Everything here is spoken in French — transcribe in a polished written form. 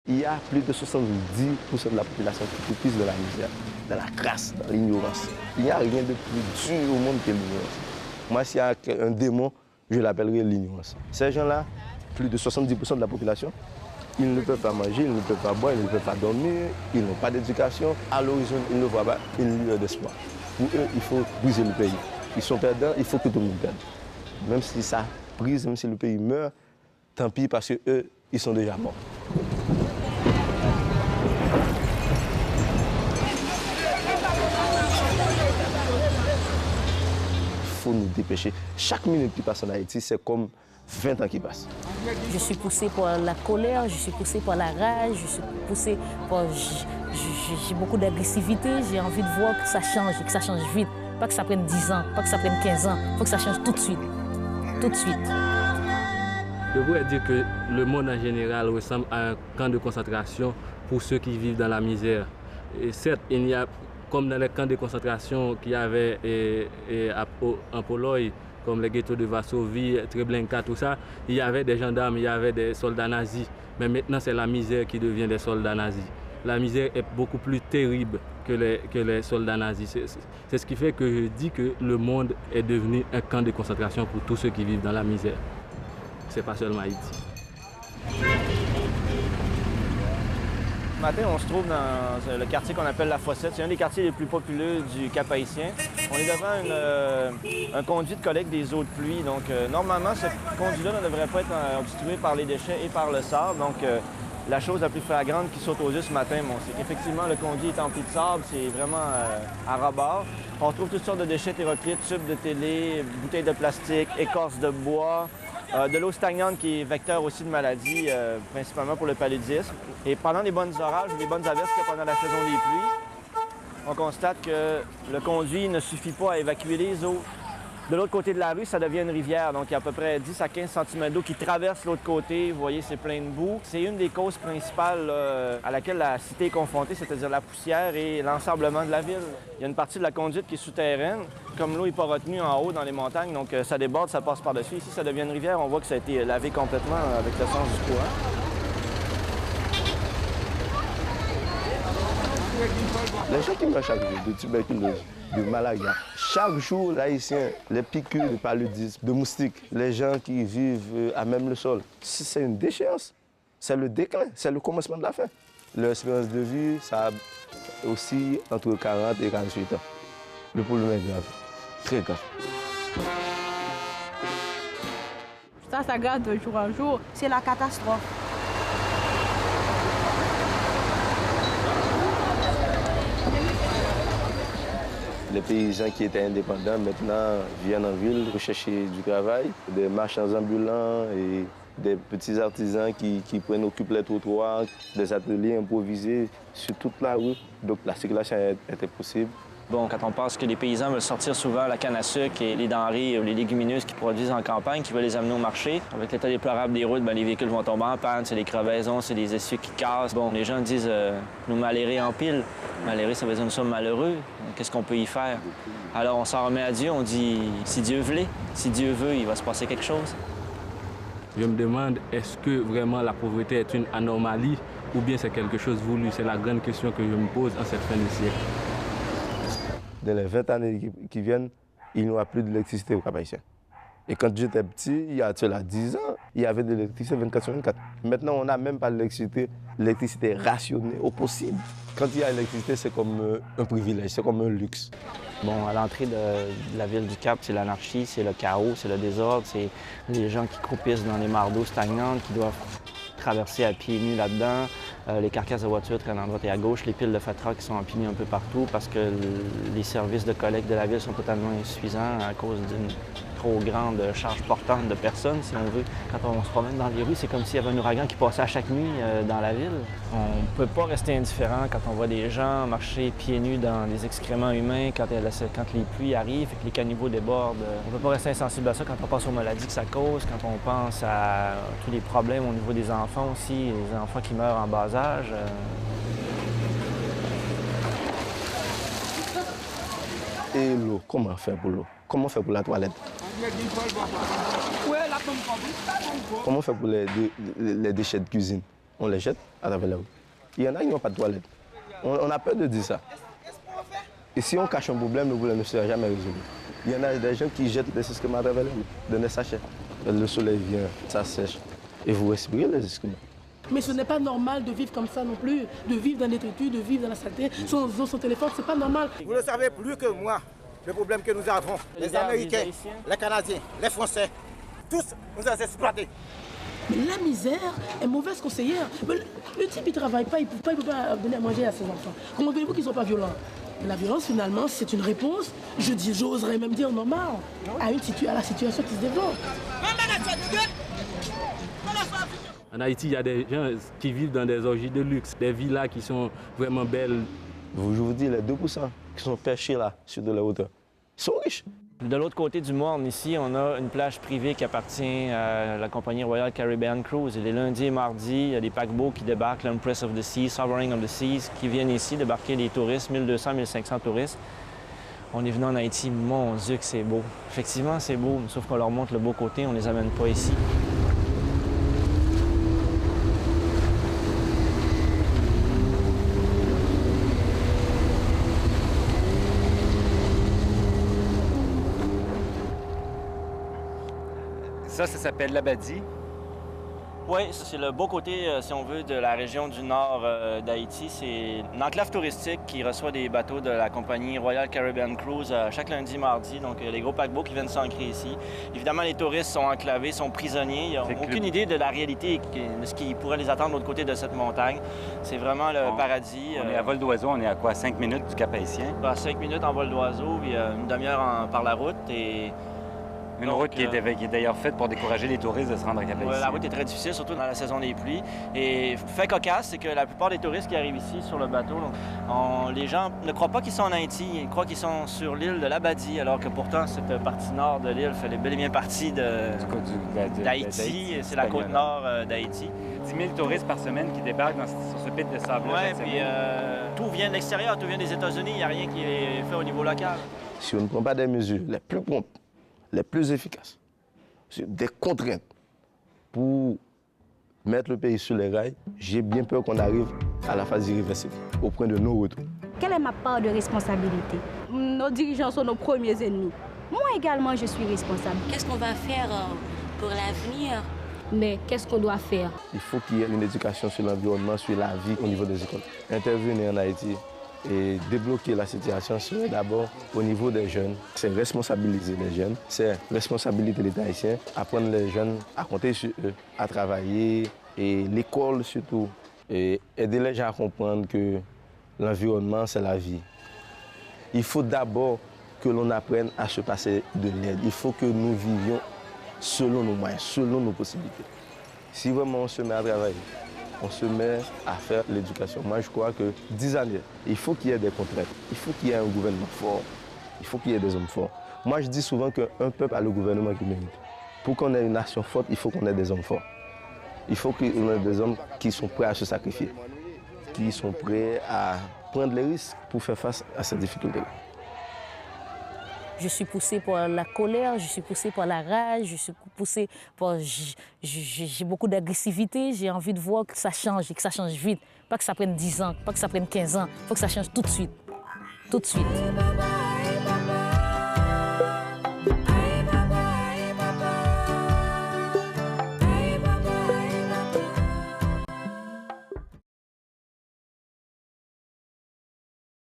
Il y a plus de 70% de la population qui vit dans la misère, dans la crasse, dans l'ignorance. Il n'y a rien de plus dur au monde que l'ignorance. Moi, s'il y a un démon, je l'appellerai l'ignorance. Ces gens-là, plus de 70% de la population, ils ne peuvent pas manger, ils ne peuvent pas boire, ils ne peuvent pas dormir, ils n'ont pas d'éducation. À l'horizon, ils ne voient pas une lueur d'espoir. Pour eux, il faut briser le pays. Ils sont perdants, il faut que tout le monde perde. Même si ça brise, même si le pays meurt, tant pis parce qu'eux, ils sont déjà morts. Il faut nous dépêcher. Chaque minute qui passe en Haïti, c'est comme 20 ans qui passent. Je suis poussée par la colère, je suis poussée par la rage, je suis poussée par... J'ai beaucoup d'agressivité, j'ai envie de voir que ça change et que ça change vite. Pas que ça prenne 10 ans, pas que ça prenne 15 ans, il faut que ça change tout de suite. Tout de suite. Je pourrais dire que le monde en général ressemble à un camp de concentration pour ceux qui vivent dans la misère. Et certes, il y a, comme dans les camps de concentration qu'il y avait en Pologne, comme les ghettos de Varsovie, Treblinka, tout ça, il y avait des gendarmes, il y avait des soldats nazis. Mais maintenant, c'est la misère qui devient des soldats nazis. La misère est beaucoup plus terrible que les soldats nazis. C'est ce qui fait que je dis que le monde est devenu un camp de concentration pour tous ceux qui vivent dans la misère. C'est pas seulement Haïti. Ce matin, on se trouve dans le quartier qu'on appelle La Fossette. C'est un des quartiers les plus populeux du Cap-Haïtien. On est devant un conduit de collecte des eaux de pluie. Donc, normalement, ce conduit-là ne devrait pas être obstrué par les déchets et par le sable. Donc, la chose la plus flagrante qui saute aux yeux ce matin, c'est qu'effectivement, le conduit est empli de sable. C'est vraiment à ras-bord. On trouve toutes sortes de déchets hétéroclites, tubes de télé, bouteilles de plastique, écorces de bois. De l'eau stagnante qui est vecteur aussi de maladies, principalement pour le paludisme. Et pendant les bonnes orages ou les bonnes averses qu'il y a pendant la saison des pluies, on constate que le conduit ne suffit pas à évacuer les eaux. De l'autre côté de la rue, ça devient une rivière. Donc, il y a à peu près 10 à 15 cm d'eau qui traverse l'autre côté. Vous voyez, c'est plein de boue. C'est une des causes principales à laquelle la cité est confrontée, c'est-à-dire la poussière et l'ensablement de la ville. Il y a une partie de la conduite qui est souterraine. Comme l'eau n'est pas retenue en haut dans les montagnes, donc ça déborde, ça passe par-dessus. Ici, ça devient une rivière. On voit que ça a été lavé complètement avec le sens du courant. Les gens qui meurent chaque jour de tuberculose, de malaria, chaque jour, les Haïtiens, les piqûres de paludisme, de moustiques, les gens qui vivent à même le sol, c'est une déchéance. C'est le déclin, c'est le commencement de la fin. L'espérance de vie, ça a aussi entre 40 et 48 ans. Le problème est grave, très grave. Ça garde de jour en jour. C'est la catastrophe. Les paysans qui étaient indépendants maintenant viennent en ville rechercher du travail, des marchands ambulants et des petits artisans qui occupent les trottoirs, des ateliers improvisés sur toute la rue. Donc la circulation était possible. Bon, quand on pense que les paysans veulent sortir souvent la canne à sucre et les denrées ou les légumineuses qu'ils produisent en campagne, qui veulent les amener au marché. Avec l'état déplorable des routes, les véhicules vont tomber en panne, c'est des crevaisons, c'est des essieux qui cassent. Bon, les gens disent nous malhérer en pile. Malhérer, ça veut dire nous sommes malheureux. Qu'est-ce qu'on peut y faire? Alors on s'en remet à Dieu, on dit si Dieu voulait, si Dieu veut, il va se passer quelque chose. Je me demande, est-ce que vraiment la pauvreté est une anomalie ou bien c'est quelque chose voulu? C'est la grande question que je me pose en cette fin de siècle. Dans les 20 années qui viennent, il n'y aura plus d'électricité au Cap-Haïtien. Et quand j'étais petit, il y a 10 ans, il y avait de l'électricité 24/24. Maintenant, on n'a même pas d'électricité. L'électricité est rationnée au possible. Quand il y a l'électricité, c'est comme un privilège, c'est comme un luxe. Bon, à l'entrée de la ville du Cap, c'est l'anarchie, c'est le chaos, c'est le désordre, c'est les gens qui croupissent dans les mares d'eau stagnantes, qui doivent traverser à pieds nus là-dedans. Les carcasses de voitures traînent à droite et à gauche, les piles de fatras qui sont empinées un peu partout parce que les services de collecte de la ville sont totalement insuffisants à cause d'une trop grande charge portante de personnes, si on veut. Quand on se promène dans les rues, c'est comme s'il y avait un ouragan qui passait à chaque nuit dans la ville. On ne peut pas rester indifférent quand on voit des gens marcher pieds nus dans des excréments humains, quand les pluies arrivent et que les caniveaux débordent. On ne peut pas rester insensible à ça quand on pense aux maladies que ça cause, quand on pense à tous les problèmes au niveau des enfants aussi, les enfants qui meurent en bas âge. Et l'eau, comment faire pour l'eau? Comment faire pour la toilette? Comment faire pour les déchets de cuisine? on les jette à travers la rue. Il y en a qui n'ont pas de toilette. On a peur de dire ça. Et si on cache un problème, le problème ne sera jamais résolu. Il y en a des gens qui jettent des excréments à travers la rue, dans des sachets. Le soleil vient, ça sèche, et vous respirez les excréments. Mais ce n'est pas normal de vivre comme ça non plus, de vivre dans l'étude, de vivre dans la saleté, sans eau, sans téléphone, c'est pas normal. Vous le savez plus que moi, le problème que nous avons. Les Américains, les Canadiens, les Français, tous nous ont exploités. Mais la misère est mauvaise conseillère. Mais le type, il ne travaille pas, il ne peut pas donner à manger à ses enfants. Comment voulez-vous qu'ils ne soient pas violents? La violence, finalement, c'est une réponse, j'oserais même dire normale, à la situation qui se développe. En Haïti, il y a des gens qui vivent dans des orgies de luxe, des villas qui sont vraiment belles. Je vous dis, les 2% qui sont perchés là, sur de la hauteur, ils sont riches. De l'autre côté du Morne, ici, on a une plage privée qui appartient à la compagnie Royal Caribbean Cruise. Et les lundis et mardis, il y a des paquebots qui débarquent, l'Empress of the Seas, Sovereign of the Seas, qui viennent ici débarquer des touristes, 1200, 1500 touristes. On est venu en Haïti, mon Dieu que c'est beau. Effectivement, c'est beau, sauf qu'on leur montre le beau côté, on ne les amène pas ici. Ça s'appelle l'Abadie. Oui, c'est le beau côté, si on veut, de la région du nord d'Haïti. C'est une enclave touristique qui reçoit des bateaux de la compagnie Royal Caribbean Cruise chaque lundi, mardi. Donc, les gros paquebots qui viennent s'ancrer ici. Évidemment, les touristes sont enclavés, sont prisonniers. Ils n'ont aucune idée de la réalité, de ce qui pourrait les attendre de l'autre côté de cette montagne. C'est vraiment le paradis. On est à vol d'oiseau, on est à quoi, 5 minutes du Cap-Haïtien? À 5 minutes en vol d'oiseau, puis une demi-heure par la route. Et une route qui est d'ailleurs faite pour décourager les touristes de se rendre à Cap-Haïtien. La route est très difficile, surtout dans la saison des pluies. Et fait cocasse, c'est que la plupart des touristes qui arrivent ici sur le bateau, les gens ne croient pas qu'ils sont en Haïti, ils croient qu'ils sont sur l'île de l'Abadie, alors que pourtant cette partie nord de l'île fait bel et bien partie d'Haïti. C'est la côte nord d'Haïti. 10 000 touristes par semaine qui débarquent sur ce pit de sable. Oui, puis tout vient de l'extérieur, tout vient des États-Unis, il n'y a rien qui est fait au niveau local. Si on ne prend pas des mesures les plus promptes, les plus efficaces, des contraintes pour mettre le pays sur les rails, j'ai bien peur qu'on arrive à la phase irréversible, au point de non-retour. Quelle est ma part de responsabilité? Nos dirigeants sont nos premiers ennemis. Moi également, je suis responsable. Qu'est-ce qu'on va faire pour l'avenir? Mais qu'est-ce qu'on doit faire? Il faut qu'il y ait une éducation sur l'environnement, sur la vie au niveau des écoles. Intervenir en Haïti et débloquer la situation serait d'abord au niveau des jeunes. C'est responsabiliser les jeunes, c'est responsabiliser l'État haïtien, apprendre les jeunes à compter sur eux, à travailler, et l'école surtout, et aider les gens à comprendre que l'environnement, c'est la vie. Il faut d'abord que l'on apprenne à se passer de l'aide. Il faut que nous vivions selon nos moyens, selon nos possibilités. Si vraiment on se met à travailler, on se met à faire l'éducation. Moi, je crois que 10 années, il faut qu'il y ait des contraintes. Il faut qu'il y ait un gouvernement fort. Il faut qu'il y ait des hommes forts. Moi, je dis souvent qu'un peuple a le gouvernement qu'il mérite. Pour qu'on ait une nation forte, il faut qu'on ait des hommes forts. Il faut qu'on ait des hommes qui sont prêts à se sacrifier, qui sont prêts à prendre les risques pour faire face à ces difficultés-là. Je suis poussée par la colère, je suis poussée par la rage, je suis poussée par... J'ai beaucoup d'agressivité, j'ai envie de voir que ça change et que ça change vite. Pas que ça prenne 10 ans, pas que ça prenne 15 ans, il faut que ça change tout de suite. Tout de suite.